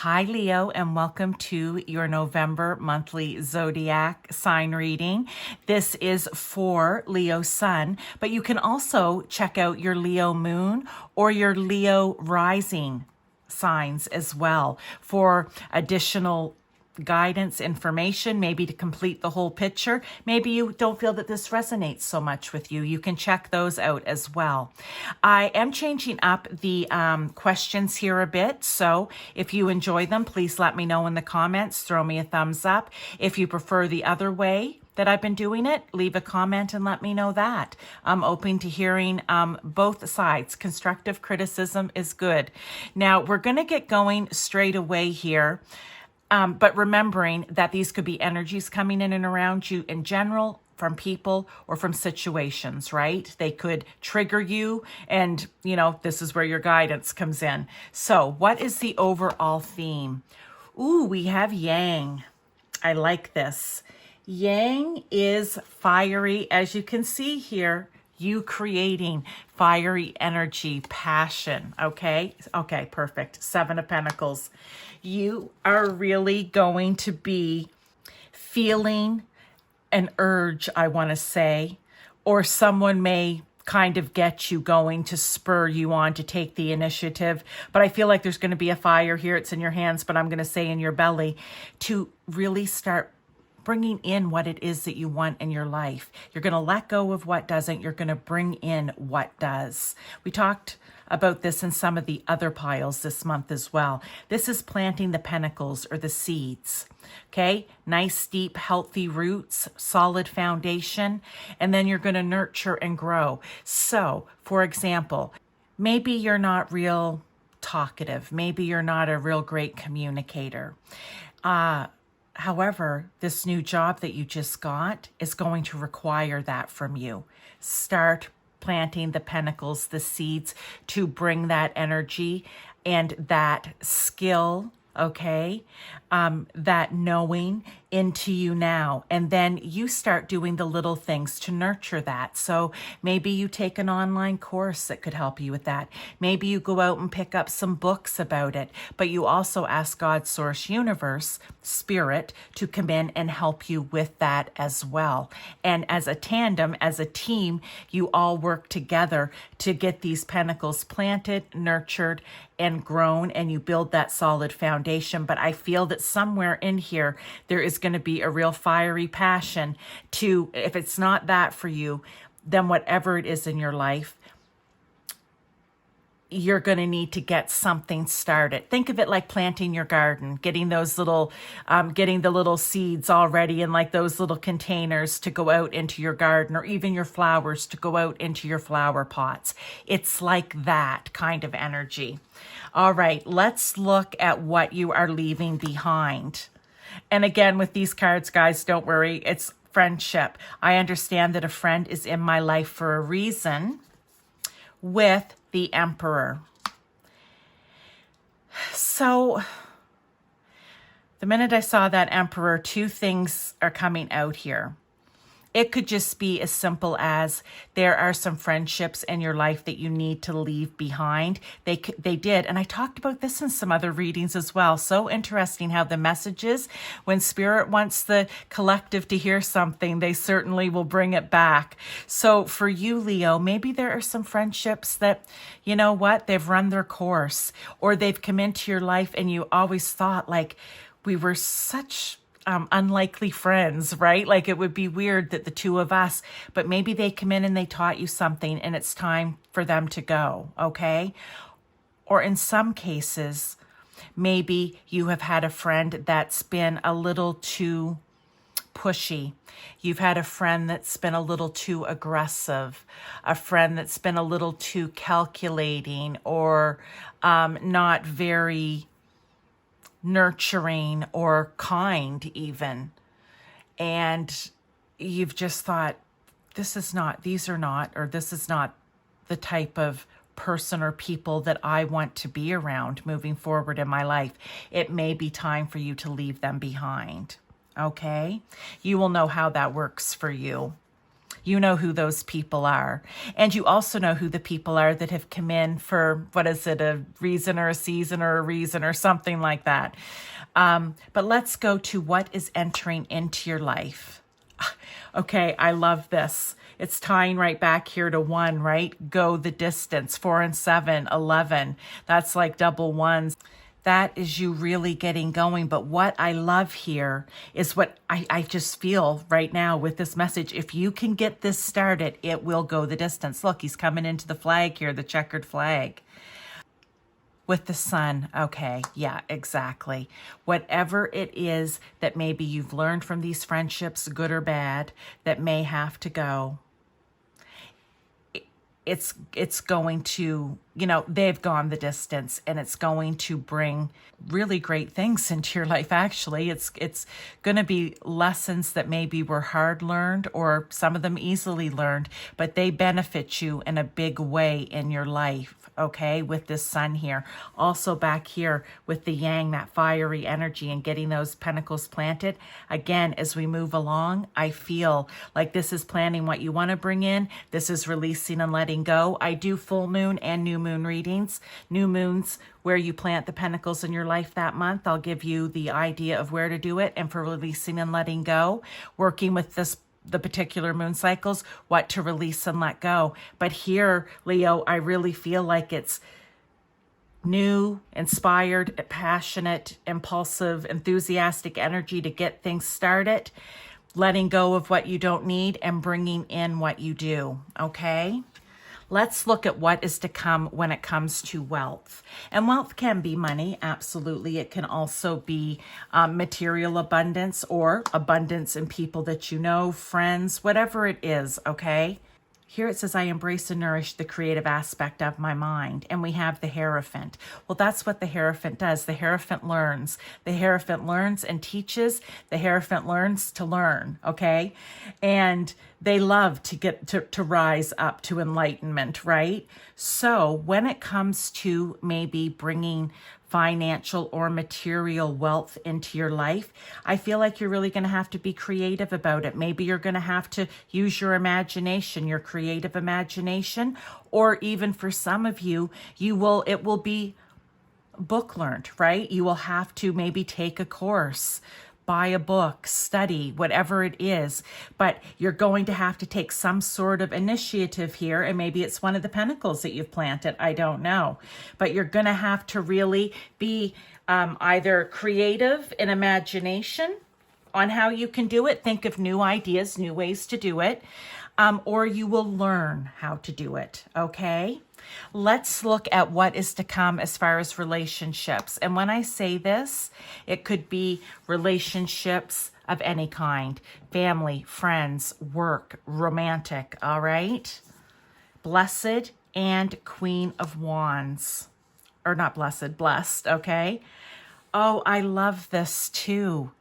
Hi, Leo, and welcome to your November monthly zodiac sign reading. This is for Leo Sun, but you can also check out your Leo Moon or your Leo Rising signs as well for additional guidance, information, maybe to complete the whole picture. Maybe you don't feel that this resonates so much with you. You can check those out as well. I am changing up the questions here a bit. So if you enjoy them, please let me know in the comments. Throw me a thumbs up. If you prefer the other way that I've been doing it, leave a comment and let me know that. I'm open to hearing both sides. Constructive criticism is good. Now, we're going to get going straight away here. But remembering that these could be energies coming in and around you in general, from people or from situations, right? They could trigger you, and, you know, this is where your guidance comes in. So what is the overall theme? Ooh, we have Yang. I like this. Yang is fiery, as you can see here. You creating fiery energy, passion, okay? Okay, perfect. 7 of Pentacles. You are really going to be feeling an urge, I want to say, or someone may kind of get you going to spur you on to take the initiative. But I feel like there's going to be a fire here. It's in your hands, but I'm going to say in your belly to really start bringing in what it is that you want in your life. You're going to let go of what doesn't. You're going to bring in what does. We talked about this in some of the other piles this month as well. This is planting the pentacles or the seeds. Okay, nice, deep, healthy roots, solid foundation, and then you're going to nurture and grow. So, for example, maybe you're not real talkative. Maybe you're not a real great communicator. However, this new job that you just got is going to require that from you. Start planting the pentacles, the seeds, to bring that energy and that skill, okay, that knowing into you now. And then you start doing the little things to nurture that. So maybe you take an online course that could help you with that. Maybe you go out and pick up some books about it, but you also ask God, Source, Universe, Spirit to come in and help you with that as well. And as a tandem, as a team, you all work together to get these pentacles planted, nurtured, and grown, and you build that solid foundation. But I feel that somewhere in here, there is going to be a real fiery passion to, if it's not that for you, then whatever it is in your life, you're going to need to get something started. Think of it like planting your garden, getting those little, getting the little seeds already in like those little containers to go out into your garden, or even your flowers to go out into your flower pots. It's like that kind of energy. All right, let's look at what you are leaving behind. And again, with these cards, guys, don't worry, it's friendship. I understand that a friend is in my life for a reason with the Emperor. So the minute I saw that Emperor, 2 things are coming out here. It could just be as simple as there are some friendships in your life that you need to leave behind. They did. And I talked about this in some other readings as well. So interesting how the messages, when Spirit wants the collective to hear something, they certainly will bring it back. So for you, Leo, maybe there are some friendships that, you know what, they've run their course, or they've come into your life and you always thought like, we were such unlikely friends, right? Like it would be weird that the 2 of us, but maybe they come in and they taught you something and it's time for them to go, okay? Or in some cases, maybe you have had a friend that's been a little too pushy. You've had a friend that's been a little too aggressive, a friend that's been a little too calculating, or not very nurturing or kind even. And you've just thought, this is not the type of person or people that I want to be around moving forward in my life. It may be time for you to leave them behind. Okay? You will know how that works for you. You know who those people are. And you also know who the people are that have come in for, what is it, a reason or a season or a reason or something like that. But let's go to what is entering into your life. Okay, I love this. It's tying right back here to 1, right? Go the distance. 4 and 7, 11. That's like double ones. That is you really getting going. But what I love here is what I just feel right now with this message. If you can get this started, it will go the distance. Look, he's coming into the flag here, the checkered flag. With the sun, okay, yeah, exactly. Whatever it is that maybe you've learned from these friendships, good or bad, that may have to go, it's going to, they've gone the distance, and it's going to bring really great things into your life. Actually, it's going to be lessons that maybe were hard learned, or some of them easily learned, but they benefit you in a big way in your life. Okay, with this sun here. Also back here with the yang, that fiery energy, and getting those pentacles planted. Again, as we move along, I feel like this is planning what you want to bring in. This is releasing and letting go. I do full moon and new moon readings. New moons, where you plant the pentacles in your life that month, I'll give you the idea of where to do it. And for releasing and letting go, working with the particular moon cycles, what to release and let go. But here, Leo, I really feel like it's new, inspired, passionate, impulsive, enthusiastic energy to get things started, letting go of what you don't need and bringing in what you do, okay? Let's look at what is to come when it comes to wealth. And wealth can be money, absolutely. It can also be material abundance, or abundance in people that you know, friends, whatever it is, okay? Here it says, I embrace and nourish the creative aspect of my mind. And we have the Hierophant. Well, that's what the Hierophant does. The Hierophant learns. The Hierophant learns and teaches. The Hierophant learns to learn, okay? And they love to get to rise up to enlightenment, right? So when it comes to maybe bringing financial or material wealth into your life, I feel like you're really going to have to be creative about it. Maybe you're going to have to use your imagination, your creative imagination, or even for some of you, it will be book learned, right? You will have to maybe take a course, buy a book, study, whatever it is, but you're going to have to take some sort of initiative here, and maybe it's one of the pentacles that you've planted, I don't know, but you're going to have to really be either creative in imagination on how you can do it, think of new ideas, new ways to do it, or you will learn how to do it, okay? Let's look at what is to come as far as relationships. And when I say this, it could be relationships of any kind, family, friends, work, romantic, all right? Blessed and Queen of Wands, or not blessed, blessed, okay? Oh, I love this too.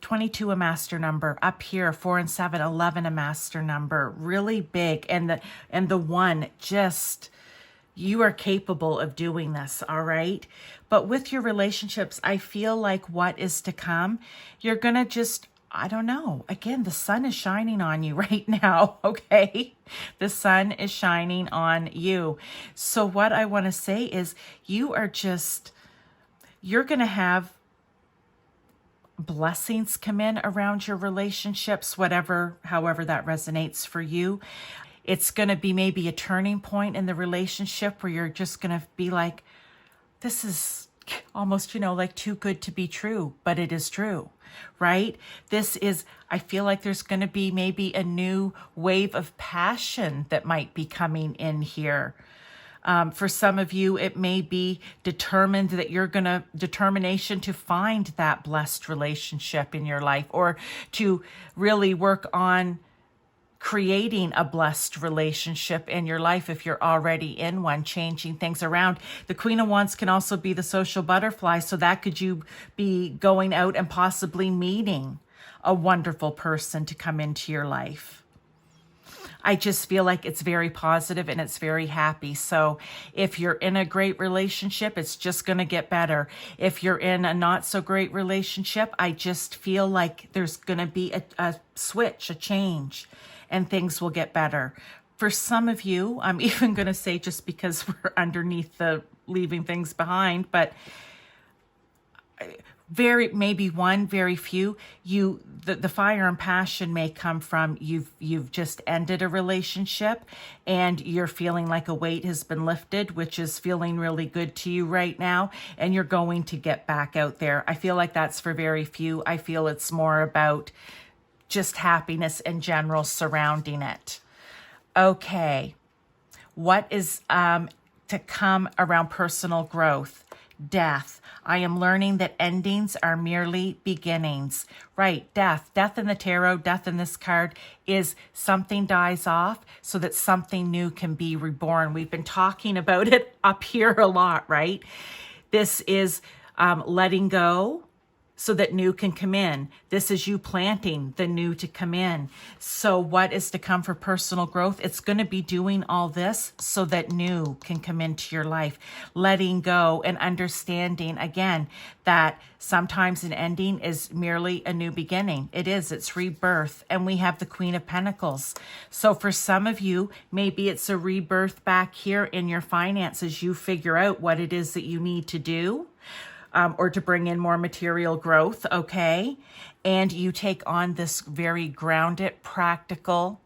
22 a master number, up here 4 and 7, 11 a master number, really big. And the 1, just, you are capable of doing this, all right? But with your relationships, I feel like what is to come, you're gonna just, I don't know, again, the sun is shining on you right now, okay? The sun is shining on you. So what I want to say is you're gonna have blessings come in around your relationships, however that resonates for you. It's going to be maybe a turning point in the relationship where you're just going to be like, this is almost, like too good to be true, but it is true, right? I feel like there's going to be maybe a new wave of passion that might be coming in here. For some of you, it may be determination to find that blessed relationship in your life, or to really work on creating a blessed relationship in your life if you're already in one, changing things around. The Queen of Wands can also be the social butterfly, so that could you be going out and possibly meeting a wonderful person to come into your life. I just feel like it's very positive and it's very happy. So if you're in a great relationship, it's just going to get better. If you're in a not so great relationship, I just feel like there's going to be a switch, a change, and things will get better. For some of you, I'm even going to say, just because we're underneath the leaving things behind, but maybe one, very few, the fire and passion may come from you've just ended a relationship and you're feeling like a weight has been lifted, which is feeling really good to you right now, and you're going to get back out there. I feel like that's for very few. I feel it's more about just happiness in general surrounding it. Okay, what is to come around personal growth? Death. I am learning that endings are merely beginnings. Right, death. Death in the tarot, death in this card is something dies off so that something new can be reborn. We've been talking about it up here a lot, right? This is letting go so that new can come in. This is you planting the new to come in. So what is to come for personal growth? It's going to be doing all this so that new can come into your life. Letting go and understanding, again, that sometimes an ending is merely a new beginning. It is. It's rebirth. And we have the Queen of Pentacles. So for some of you, maybe it's a rebirth back here in your finances. You figure out what it is that you need to do. Or to bring in more material growth, okay? And you take on this very grounded, practical,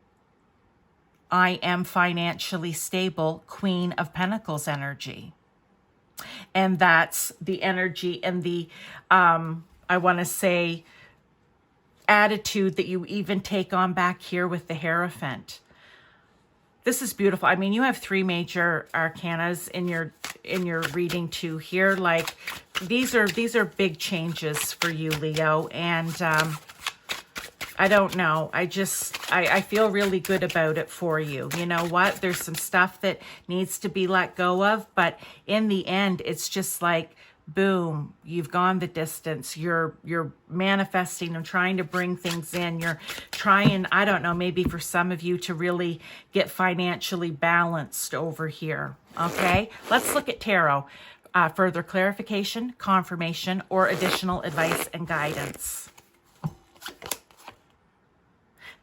I am financially stable Queen of Pentacles energy. And that's the energy and the, I want to say, attitude that you even take on back here with the Hierophant. This is beautiful. I mean, you have 3 major arcanas in your reading too here. Like these are big changes for you, Leo. And I don't know. I feel really good about it for you. You know what? There's some stuff that needs to be let go of, but in the end, it's just like, boom, you've gone the distance. You're manifesting and trying to bring things in. You're trying, I don't know, maybe for some of you to really get financially balanced over here. Okay, let's look at tarot. Further clarification, confirmation, or additional advice and guidance.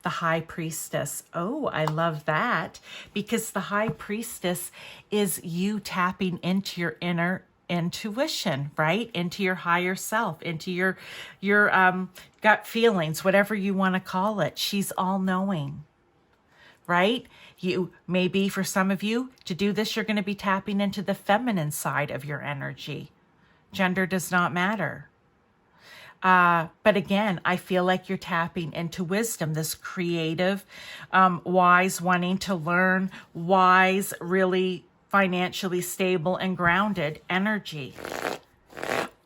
The High Priestess. Oh, I love that, because the High Priestess is you tapping into your inner intuition, right? Into your higher self, into your gut feelings, whatever you want to call it. She's all knowing, right? You maybe for some of you to do this, you're going to be tapping into the feminine side of your energy. Gender does not matter. But again, I feel like you're tapping into wisdom, this creative, wise, wanting to learn, wise, really financially stable and grounded energy,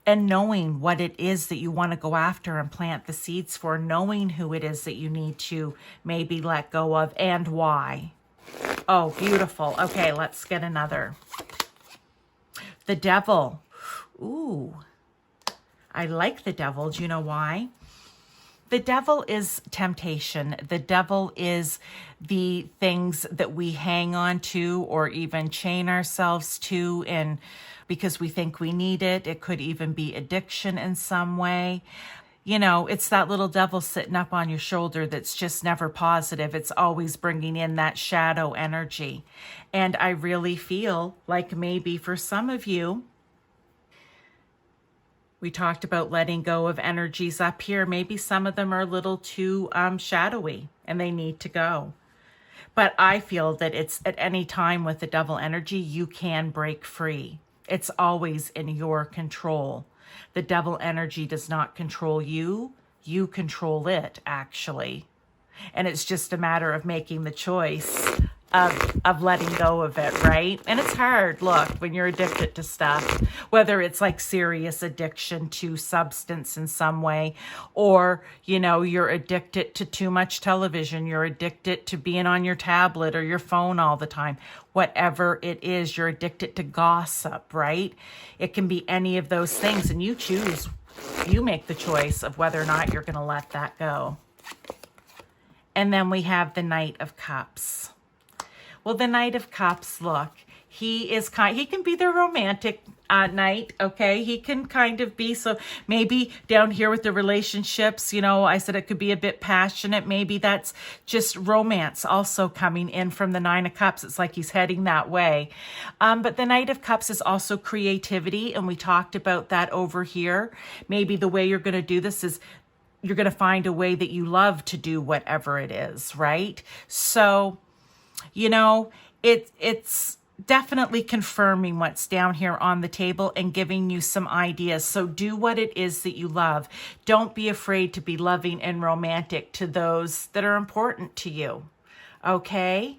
and knowing what it is that you want to go after and plant the seeds for, knowing who it is that you need to maybe let go of and why. Oh, beautiful. Okay, let's get another. The Devil. Ooh, I like the Devil. Do you know why? The Devil is temptation. The Devil is the things that we hang on to or even chain ourselves to, and because we think we need it. It could even be addiction in some way. You know, it's that little devil sitting up on your shoulder that's just never positive. It's always bringing in that shadow energy. And I really feel like maybe for some of you, we talked about letting go of energies up here. Maybe some of them are a little too shadowy and they need to go. But I feel that it's at any time with the Devil energy, you can break free. It's always in your control. The Devil energy does not control you. You control it, actually. And it's just a matter of making the choice of letting go of it, right? And it's hard, look, when you're addicted to stuff, whether it's like serious addiction to substance in some way, or, you know, you're addicted to too much television, you're addicted to being on your tablet or your phone all the time, whatever it is, you're addicted to gossip, right? It can be any of those things, and you choose, you make the choice of whether or not you're going to let that go. And then we have the Knight of Cups. Well, the Knight of Cups, look, he can be the romantic knight, okay? He can kind of be, so maybe down here with the relationships, you know, I said it could be a bit passionate. Maybe that's just romance also coming in from the Nine of Cups. It's like he's heading that way. But the Knight of Cups is also creativity, and we talked about that over here. Maybe the way you're going to do this is you're going to find a way that you love to do whatever it is, right? So, you know, it's definitely confirming what's down here on the table and giving you some ideas. So do what it is that you love. Don't be afraid to be loving and romantic to those that are important to you. Okay?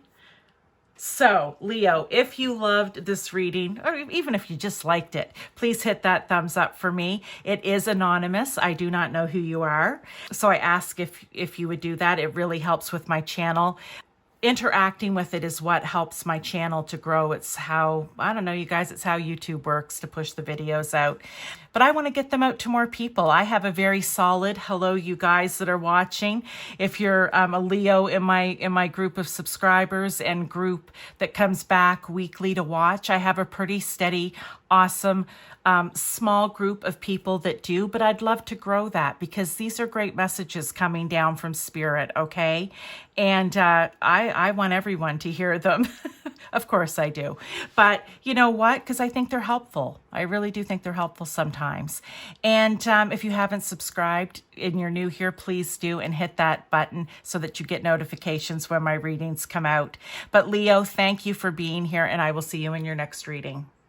So, Leo, if you loved this reading, or even if you just liked it, please hit that thumbs up for me. It is anonymous. I do not know who you are. So I ask if you would do that. It really helps with my channel. Interacting with it is what helps my channel to grow. It's how, I don't know, you guys, it's how YouTube works to push the videos out. But I want to get them out to more people. I have a very solid, hello, you guys that are watching. If you're a Leo in my group of subscribers and group that comes back weekly to watch, I have a pretty steady, awesome, small group of people that do, but I'd love to grow that because these are great messages coming down from Spirit, okay? And I want everyone to hear them. Of course I do. But you know what? Because I think they're helpful. I really do think they're helpful sometimes. And if you haven't subscribed and you're new here, please do and hit that button so that you get notifications when my readings come out. But Leo, thank you for being here, and I will see you in your next reading.